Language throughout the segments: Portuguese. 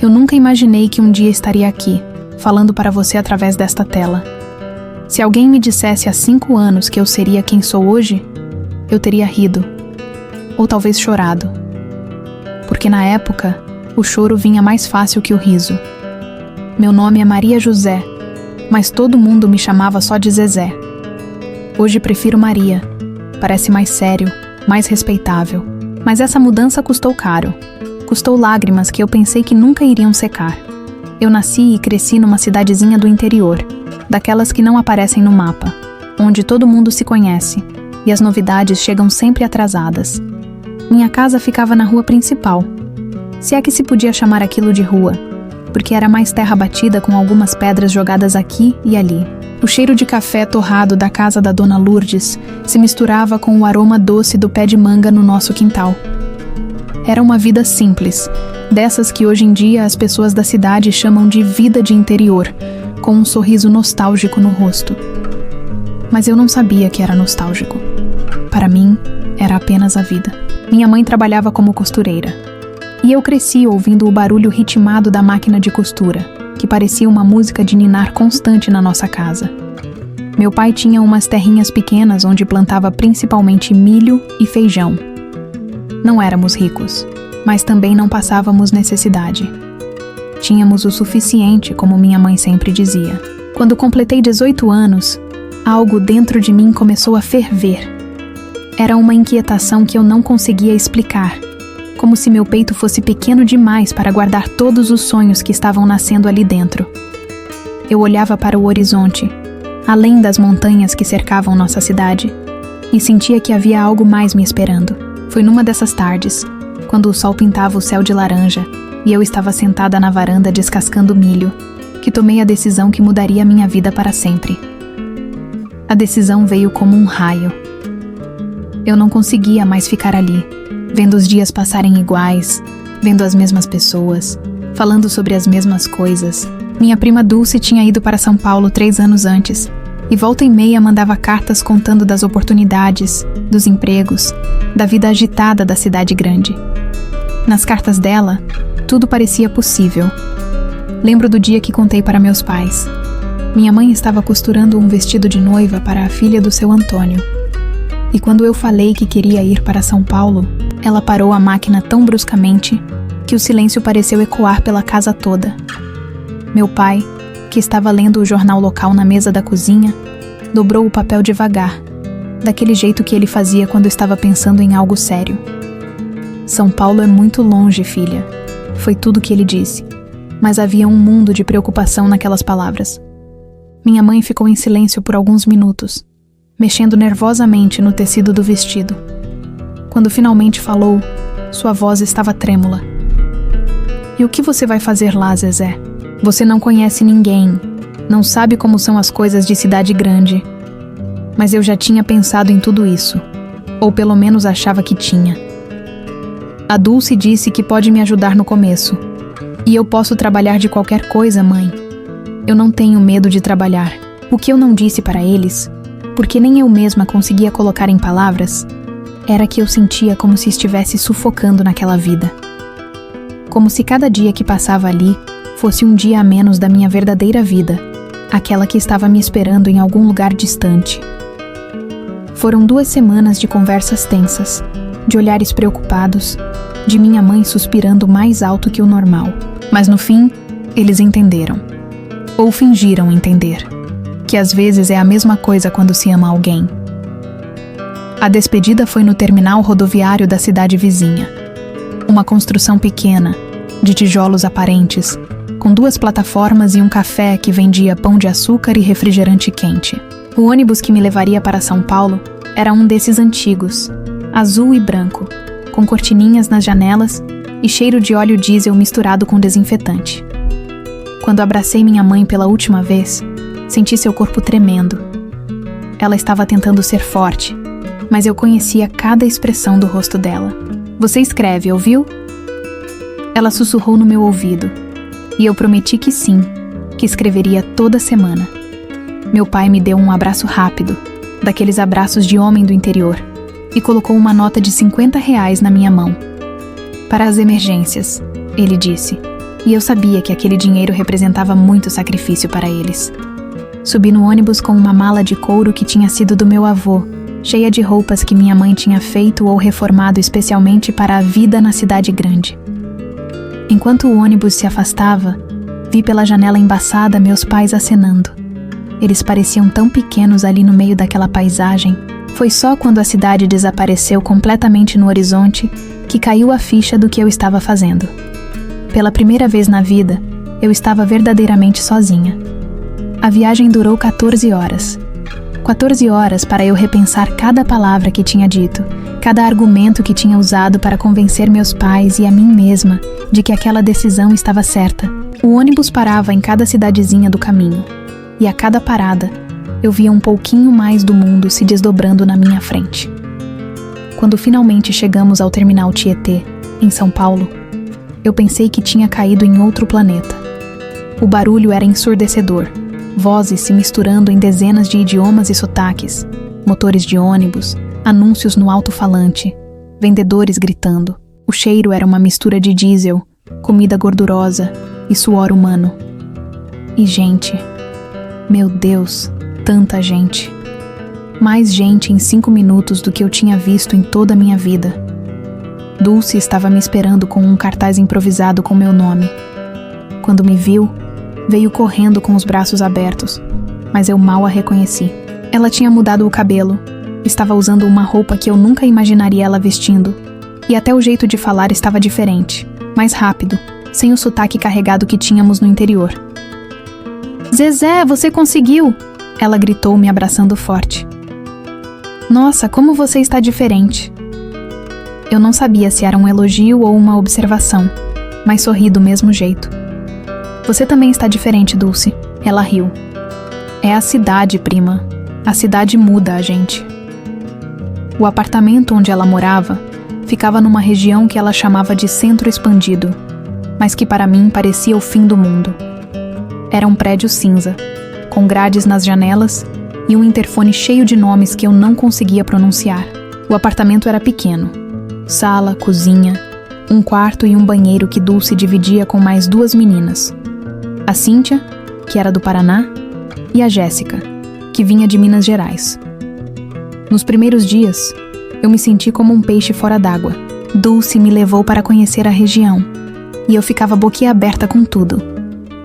Eu nunca imaginei que um dia estaria aqui, falando para você através desta tela. Se alguém me dissesse há 5 anos que eu seria quem sou hoje, eu teria rido, ou talvez chorado. Porque na época, o choro vinha mais fácil que o riso. Meu nome é Maria José, mas todo mundo me chamava só de Zezé. Hoje prefiro Maria, parece mais sério, mais respeitável. Mas essa mudança custou caro. Custou lágrimas que eu pensei que nunca iriam secar. Eu nasci e cresci numa cidadezinha do interior, daquelas que não aparecem no mapa, onde todo mundo se conhece, e as novidades chegam sempre atrasadas. Minha casa ficava na rua principal, se é que se podia chamar aquilo de rua, porque era mais terra batida com algumas pedras jogadas aqui e ali. O cheiro de café torrado da casa da Dona Lourdes se misturava com o aroma doce do pé de manga no nosso quintal. Era uma vida simples, dessas que hoje em dia as pessoas da cidade chamam de vida de interior, com um sorriso nostálgico no rosto. Mas eu não sabia que era nostálgico. Para mim, era apenas a vida. Minha mãe trabalhava como costureira. E eu cresci ouvindo o barulho ritmado da máquina de costura, que parecia uma música de ninar constante na nossa casa. Meu pai tinha umas terrinhas pequenas onde plantava principalmente milho e feijão. Não éramos ricos, mas também não passávamos necessidade. Tínhamos o suficiente, como minha mãe sempre dizia. Quando completei 18 anos, algo dentro de mim começou a ferver. Era uma inquietação que eu não conseguia explicar, como se meu peito fosse pequeno demais para guardar todos os sonhos que estavam nascendo ali dentro. Eu olhava para o horizonte, além das montanhas que cercavam nossa cidade, e sentia que havia algo mais me esperando. Foi numa dessas tardes, quando o sol pintava o céu de laranja e eu estava sentada na varanda descascando milho, que tomei a decisão que mudaria minha vida para sempre. A decisão veio como um raio. Eu não conseguia mais ficar ali, vendo os dias passarem iguais, vendo as mesmas pessoas, falando sobre as mesmas coisas. Minha prima Dulce tinha ido para São Paulo 3 anos antes, e volta e meia mandava cartas contando das oportunidades, dos empregos, da vida agitada da cidade grande. Nas cartas dela, tudo parecia possível. Lembro do dia que contei para meus pais. Minha mãe estava costurando um vestido de noiva para a filha do seu Antônio. E quando eu falei que queria ir para São Paulo, ela parou a máquina tão bruscamente que o silêncio pareceu ecoar pela casa toda. Meu pai, que estava lendo o jornal local na mesa da cozinha, dobrou o papel devagar, daquele jeito que ele fazia quando estava pensando em algo sério. São Paulo é muito longe, filha, foi tudo que ele disse, mas havia um mundo de preocupação naquelas palavras. Minha mãe ficou em silêncio por alguns minutos, mexendo nervosamente no tecido do vestido. Quando finalmente falou, sua voz estava trêmula. E o que você vai fazer lá, Zezé? Você não conhece ninguém, não sabe como são as coisas de cidade grande. Mas eu já tinha pensado em tudo isso, ou pelo menos achava que tinha. A Dulce disse que pode me ajudar no começo. E eu posso trabalhar de qualquer coisa, mãe. Eu não tenho medo de trabalhar. O que eu não disse para eles, porque nem eu mesma conseguia colocar em palavras, era que eu sentia como se estivesse sufocando naquela vida. Como se cada dia que passava ali fosse um dia a menos da minha verdadeira vida, aquela que estava me esperando em algum lugar distante. Foram 2 semanas de conversas tensas, de olhares preocupados, de minha mãe suspirando mais alto que o normal. Mas no fim, eles entenderam. Ou fingiram entender. Que às vezes é a mesma coisa quando se ama alguém. A despedida foi no terminal rodoviário da cidade vizinha. Uma construção pequena, de tijolos aparentes, com 2 plataformas e um café que vendia pão de açúcar e refrigerante quente. O ônibus que me levaria para São Paulo era um desses antigos, azul e branco, com cortininhas nas janelas e cheiro de óleo diesel misturado com desinfetante. Quando abracei minha mãe pela última vez, senti seu corpo tremendo. Ela estava tentando ser forte, mas eu conhecia cada expressão do rosto dela. Você escreve, ouviu? Ela sussurrou no meu ouvido, e eu prometi que sim, que escreveria toda semana. Meu pai me deu um abraço rápido, daqueles abraços de homem do interior, e colocou uma nota de R$50 na minha mão. Para as emergências, ele disse, E eu sabia que aquele dinheiro representava muito sacrifício para eles. Subi no ônibus com uma mala de couro que tinha sido do meu avô, cheia de roupas que minha mãe tinha feito ou reformado especialmente para a vida na cidade grande. Enquanto o ônibus se afastava, vi pela janela embaçada meus pais acenando. Eles pareciam tão pequenos ali no meio daquela paisagem. Foi só quando a cidade desapareceu completamente no horizonte que caiu a ficha do que eu estava fazendo. Pela primeira vez na vida, eu estava verdadeiramente sozinha. A viagem durou 14 horas. 14 horas para eu repensar cada palavra que tinha dito, cada argumento que tinha usado para convencer meus pais e a mim mesma de que aquela decisão estava certa. O ônibus parava em cada cidadezinha do caminho, e a cada parada, eu via um pouquinho mais do mundo se desdobrando na minha frente. Quando finalmente chegamos ao terminal Tietê, em São Paulo, eu pensei que tinha caído em outro planeta. O barulho era ensurdecedor, vozes se misturando em dezenas de idiomas e sotaques, motores de ônibus, anúncios no alto-falante, vendedores gritando. O cheiro era uma mistura de diesel, comida gordurosa e suor humano. E gente, meu Deus, tanta gente. Mais gente em 5 minutos do que eu tinha visto em toda a minha vida. Dulce estava me esperando com um cartaz improvisado com meu nome. Quando me viu, veio correndo com os braços abertos, mas eu mal a reconheci. Ela tinha mudado o cabelo, estava usando uma roupa que eu nunca imaginaria ela vestindo, e até o jeito de falar estava diferente, mais rápido, sem o sotaque carregado que tínhamos no interior. "Zezé, você conseguiu!" Ela gritou, me abraçando forte. "Nossa, como você está diferente!" Eu não sabia se era um elogio ou uma observação, mas sorri do mesmo jeito. "Você também está diferente, Dulce." Ela riu. "É a cidade, prima. A cidade muda a gente." O apartamento onde ela morava ficava numa região que ela chamava de Centro Expandido, mas que para mim parecia o fim do mundo. Era um prédio cinza, com grades nas janelas e um interfone cheio de nomes que eu não conseguia pronunciar. O apartamento era pequeno. Sala, cozinha, um quarto e um banheiro que Dulce dividia com mais 2 meninas. A Cíntia, que era do Paraná, e a Jéssica, que vinha de Minas Gerais. Nos primeiros dias, eu me senti como um peixe fora d'água. Dulce me levou para conhecer a região, e eu ficava boquiaberta com tudo.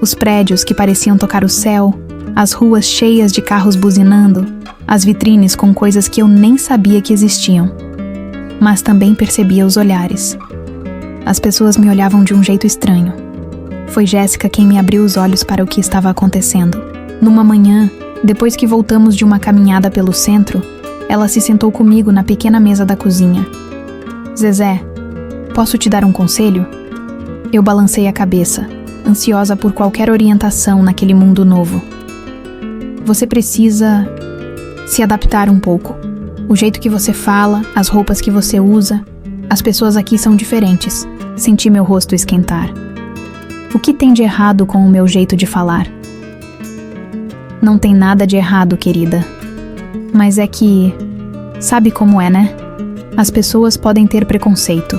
Os prédios que pareciam tocar o céu, as ruas cheias de carros buzinando, as vitrines com coisas que eu nem sabia que existiam. Mas também percebia os olhares. As pessoas me olhavam de um jeito estranho. Foi Jéssica quem me abriu os olhos para o que estava acontecendo. Numa manhã, depois que voltamos de uma caminhada pelo centro, ela se sentou comigo na pequena mesa da cozinha. "Zezé, posso te dar um conselho?" Eu balancei a cabeça, ansiosa por qualquer orientação naquele mundo novo. "Você precisa se adaptar um pouco. O jeito que você fala, as roupas que você usa, as pessoas aqui são diferentes." Senti meu rosto esquentar. "O que tem de errado com o meu jeito de falar?" "Não tem nada de errado, querida. Mas é que... sabe como é, né? As pessoas podem ter preconceito."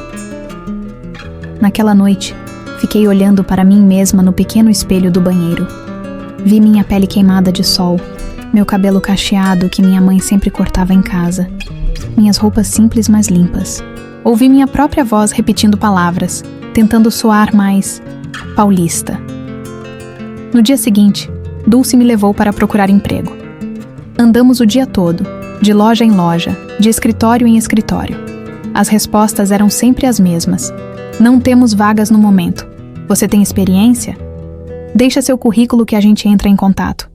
Naquela noite, fiquei olhando para mim mesma no pequeno espelho do banheiro. Vi minha pele queimada de sol, meu cabelo cacheado que minha mãe sempre cortava em casa, minhas roupas simples mas limpas. Ouvi minha própria voz repetindo palavras, tentando soar mais paulista. No dia seguinte, Dulce me levou para procurar emprego. Andamos o dia todo, de loja em loja, de escritório em escritório. As respostas eram sempre as mesmas. "Não temos vagas no momento. Você tem experiência? Deixa seu currículo que a gente entra em contato."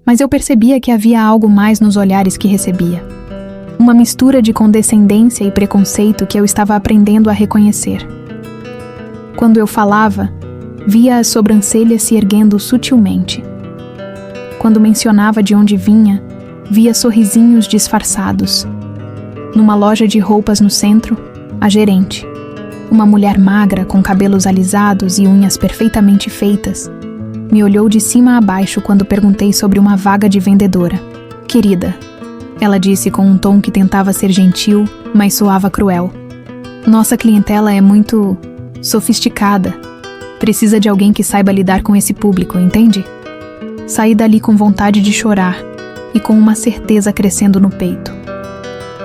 Mas eu percebia que havia algo mais nos olhares que recebia. Uma mistura de condescendência e preconceito que eu estava aprendendo a reconhecer. Quando eu falava, via as sobrancelhas se erguendo sutilmente. Quando mencionava de onde vinha, via sorrisinhos disfarçados. Numa loja de roupas no centro, a gerente, uma mulher magra com cabelos alisados e unhas perfeitamente feitas, me olhou de cima a baixo quando perguntei sobre uma vaga de vendedora. "Querida," ela disse com um tom que tentava ser gentil, mas soava cruel. "Nossa clientela é muito sofisticada. Precisa de alguém que saiba lidar com esse público, entende? Saí dali com vontade de chorar e com uma certeza crescendo no peito.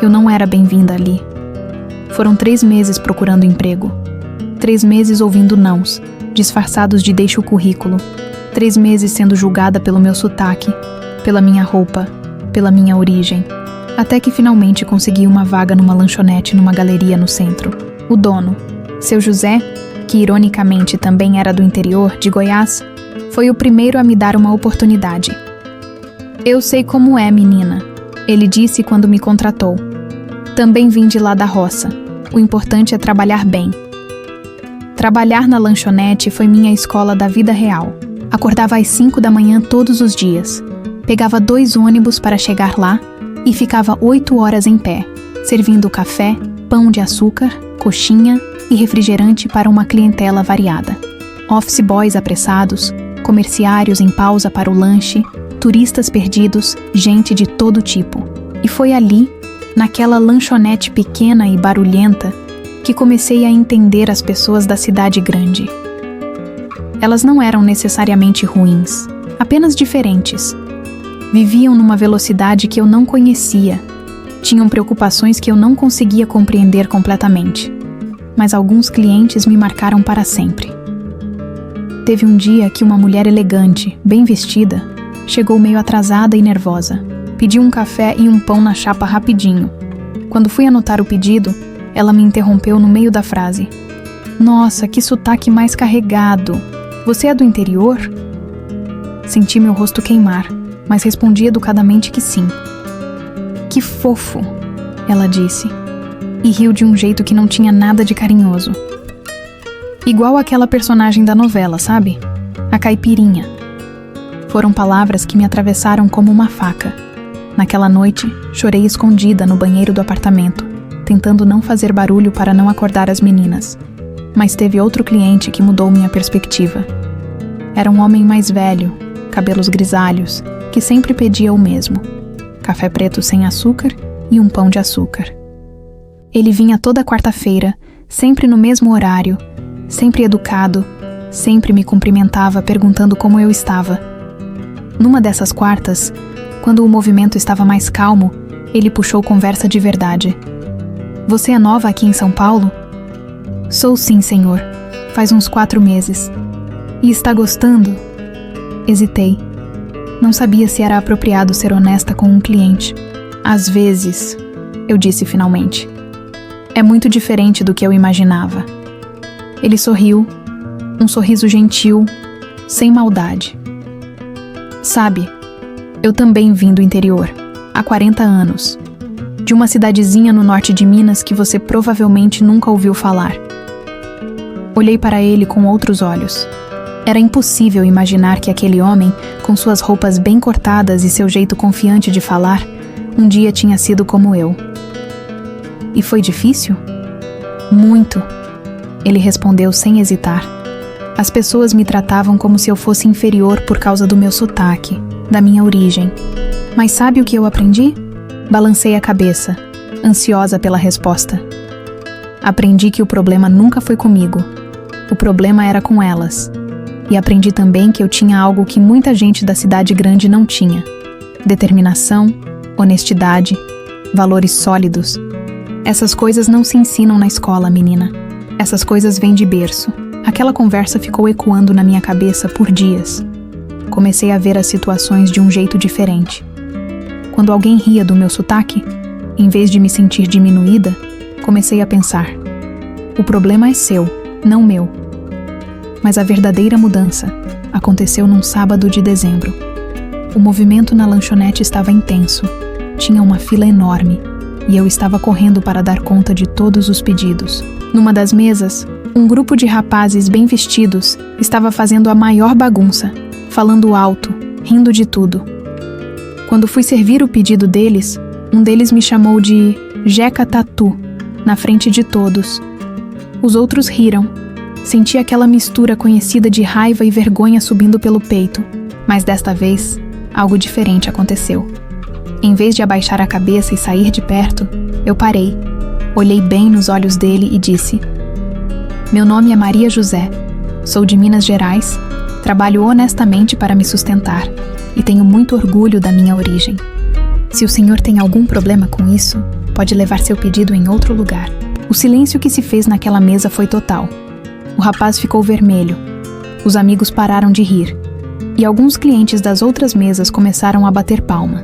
Eu não era bem-vinda ali. Foram 3 meses procurando emprego. 3 meses ouvindo nãos, disfarçados de deixa o currículo. 3 meses sendo julgada pelo meu sotaque, pela minha roupa, pela minha origem. Até que finalmente consegui uma vaga numa lanchonete numa galeria no centro. O dono, seu José, que ironicamente também era do interior, de Goiás, foi o primeiro a me dar uma oportunidade. Eu sei como é, menina, ele disse quando me contratou. Também vim de lá da roça. O importante é trabalhar bem. Trabalhar na lanchonete foi minha escola da vida real. Acordava às 5 da manhã todos os dias. Pegava 2 ônibus para chegar lá e ficava 8 horas em pé, servindo café, pão de açúcar, coxinha e refrigerante para uma clientela variada. Office boys apressados, comerciários em pausa para o lanche, turistas perdidos, gente de todo tipo. E foi ali, naquela lanchonete pequena e barulhenta, que comecei a entender as pessoas da cidade grande. Elas não eram necessariamente ruins, apenas diferentes. Viviam numa velocidade que eu não conhecia. Tinham preocupações que eu não conseguia compreender completamente. Mas alguns clientes me marcaram para sempre. Teve um dia que uma mulher elegante, bem vestida, chegou meio atrasada e nervosa. Pediu um café e um pão na chapa rapidinho. Quando fui anotar o pedido, ela me interrompeu no meio da frase. Nossa, que sotaque mais carregado! Você é do interior? Senti meu rosto queimar, mas respondi educadamente que sim. Que fofo, ela disse, e riu de um jeito que não tinha nada de carinhoso. Igual aquela personagem da novela, sabe? A caipirinha. Foram palavras que me atravessaram como uma faca. Naquela noite, chorei escondida no banheiro do apartamento, tentando não fazer barulho para não acordar as meninas. Mas teve outro cliente que mudou minha perspectiva. Era um homem mais velho, cabelos grisalhos, que sempre pedia o mesmo: café preto sem açúcar e um pão de açúcar. Ele vinha toda quarta-feira, sempre no mesmo horário, sempre educado, sempre me cumprimentava perguntando como eu estava. Numa dessas quartas, quando o movimento estava mais calmo, ele puxou conversa de verdade. Você é nova aqui em São Paulo? Sou sim, senhor. Faz uns 4 meses. E está gostando? Hesitei. Não sabia se era apropriado ser honesta com um cliente. Às vezes, eu disse finalmente. É muito diferente do que eu imaginava. Ele sorriu, um sorriso gentil, sem maldade. Sabe, eu também vim do interior, há 40 anos, de uma cidadezinha no norte de Minas que você provavelmente nunca ouviu falar. Olhei para ele com outros olhos. Era impossível imaginar que aquele homem, com suas roupas bem cortadas e seu jeito confiante de falar, um dia tinha sido como eu. E foi difícil? Muito. Ele respondeu sem hesitar. As pessoas me tratavam como se eu fosse inferior por causa do meu sotaque, da minha origem. Mas sabe o que eu aprendi? Balancei a cabeça, ansiosa pela resposta. Aprendi que o problema nunca foi comigo. O problema era com elas. E aprendi também que eu tinha algo que muita gente da cidade grande não tinha: determinação, honestidade, valores sólidos. Essas coisas não se ensinam na escola, menina. Essas coisas vêm de berço. Aquela conversa ficou ecoando na minha cabeça por dias. Comecei a ver as situações de um jeito diferente. Quando alguém ria do meu sotaque, em vez de me sentir diminuída, comecei a pensar: o problema é seu, não meu. Mas a verdadeira mudança aconteceu num sábado de dezembro. O movimento na lanchonete estava intenso. Tinha uma fila enorme e eu estava correndo para dar conta de todos os pedidos. Numa das mesas, um grupo de rapazes bem vestidos estava fazendo a maior bagunça, falando alto, rindo de tudo. Quando fui servir o pedido deles, um deles me chamou de Jeca Tatu, na frente de todos. Os outros riram. Senti aquela mistura conhecida de raiva e vergonha subindo pelo peito, mas desta vez, algo diferente aconteceu. Em vez de abaixar a cabeça e sair de perto, eu parei, olhei bem nos olhos dele e disse: meu nome é Maria José. Sou de Minas Gerais, trabalho honestamente para me sustentar e tenho muito orgulho da minha origem. Se o senhor tem algum problema com isso, pode levar seu pedido em outro lugar. O silêncio que se fez naquela mesa foi total. O rapaz ficou vermelho. Os amigos pararam de rir. E alguns clientes das outras mesas começaram a bater palma.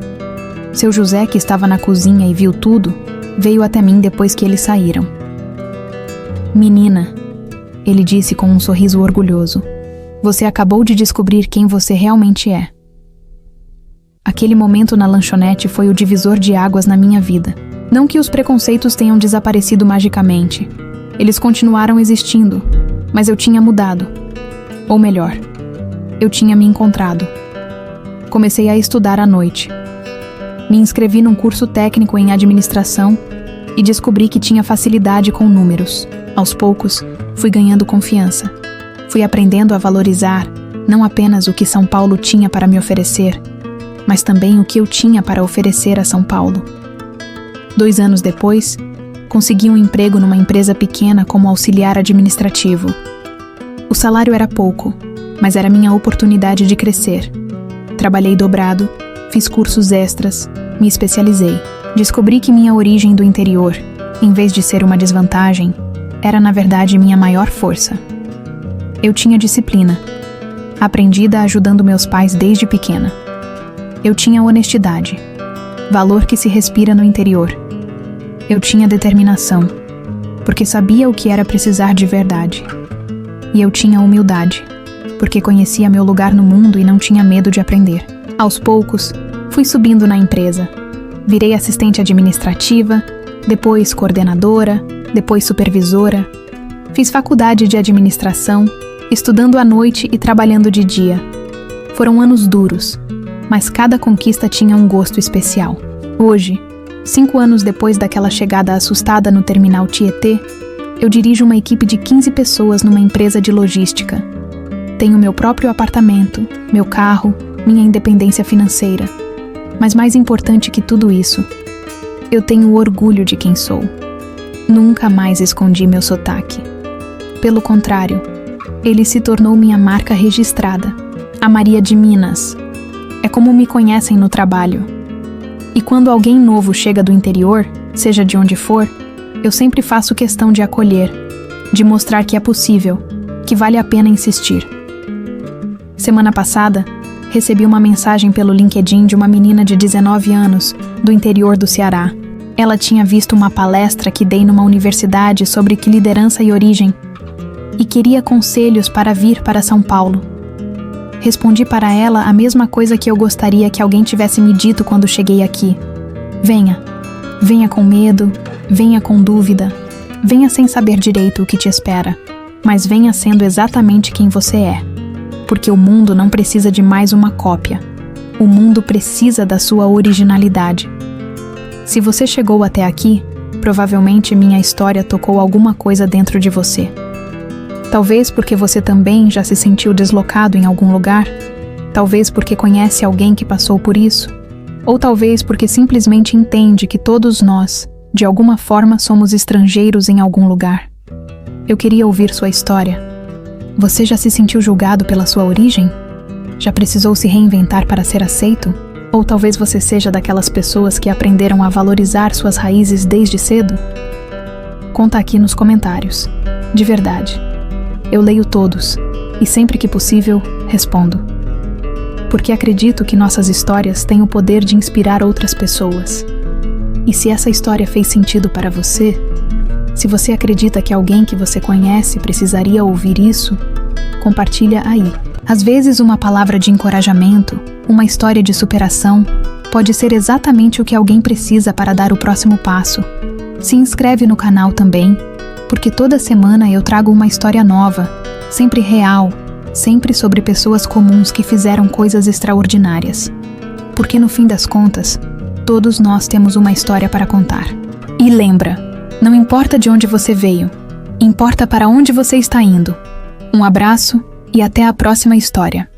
Seu José, que estava na cozinha e viu tudo, veio até mim depois que eles saíram. Menina, ele disse com um sorriso orgulhoso, você acabou de descobrir quem você realmente é. Aquele momento na lanchonete foi o divisor de águas na minha vida. Não que os preconceitos tenham desaparecido magicamente. Eles continuaram existindo, mas eu tinha mudado. Ou melhor, eu tinha me encontrado. Comecei a estudar à noite. Me inscrevi num curso técnico em administração e descobri que tinha facilidade com números. Aos poucos, fui ganhando confiança. Fui aprendendo a valorizar não apenas o que São Paulo tinha para me oferecer, mas também o que eu tinha para oferecer a São Paulo. 2 anos depois, consegui um emprego numa empresa pequena como auxiliar administrativo. O salário era pouco, mas era minha oportunidade de crescer. Trabalhei dobrado, fiz cursos extras, me especializei. Descobri que minha origem do interior, em vez de ser uma desvantagem, era na verdade minha maior força. Eu tinha disciplina, aprendida ajudando meus pais desde pequena. Eu tinha honestidade, valor que se respira no interior. Eu tinha determinação, porque sabia o que era precisar de verdade. E eu tinha humildade, porque conhecia meu lugar no mundo e não tinha medo de aprender. Aos poucos, fui subindo na empresa. Virei assistente administrativa, depois coordenadora, depois supervisora. Fiz faculdade de administração, estudando à noite e trabalhando de dia. Foram anos duros, mas cada conquista tinha um gosto especial. Hoje, 5 anos depois daquela chegada assustada no terminal Tietê, eu dirijo uma equipe de 15 pessoas numa empresa de logística. Tenho meu próprio apartamento, meu carro, minha independência financeira. Mas mais importante que tudo isso, eu tenho orgulho de quem sou. Nunca mais escondi meu sotaque. Pelo contrário, ele se tornou minha marca registrada, a Maria de Minas. É como me conhecem no trabalho. E quando alguém novo chega do interior, seja de onde for, eu sempre faço questão de acolher, de mostrar que é possível, que vale a pena insistir. Semana passada, recebi uma mensagem pelo LinkedIn de uma menina de 19 anos, do interior do Ceará. Ela tinha visto uma palestra que dei numa universidade sobre liderança e origem e queria conselhos para vir para São Paulo. Respondi para ela a mesma coisa que eu gostaria que alguém tivesse me dito quando cheguei aqui. Venha. Venha com medo, venha com dúvida, venha sem saber direito o que te espera, mas venha sendo exatamente quem você é. Porque o mundo não precisa de mais uma cópia. O mundo precisa da sua originalidade. Se você chegou até aqui, provavelmente minha história tocou alguma coisa dentro de você. Talvez porque você também já se sentiu deslocado em algum lugar, talvez porque conhece alguém que passou por isso, ou talvez porque simplesmente entende que todos nós, de alguma forma, somos estrangeiros em algum lugar. Eu queria ouvir sua história. Você já se sentiu julgado pela sua origem? Já precisou se reinventar para ser aceito? Ou talvez você seja daquelas pessoas que aprenderam a valorizar suas raízes desde cedo? Conta aqui nos comentários. De verdade. Eu leio todos, e sempre que possível, respondo. Porque acredito que nossas histórias têm o poder de inspirar outras pessoas. E se essa história fez sentido para você, se você acredita que alguém que você conhece precisaria ouvir isso, compartilha aí. Às vezes uma palavra de encorajamento, uma história de superação, pode ser exatamente o que alguém precisa para dar o próximo passo. Se inscreve no canal também, porque toda semana eu trago uma história nova, sempre real, sempre sobre pessoas comuns que fizeram coisas extraordinárias. Porque no fim das contas, todos nós temos uma história para contar. E lembra, não importa de onde você veio, importa para onde você está indo. Um abraço e até a próxima história.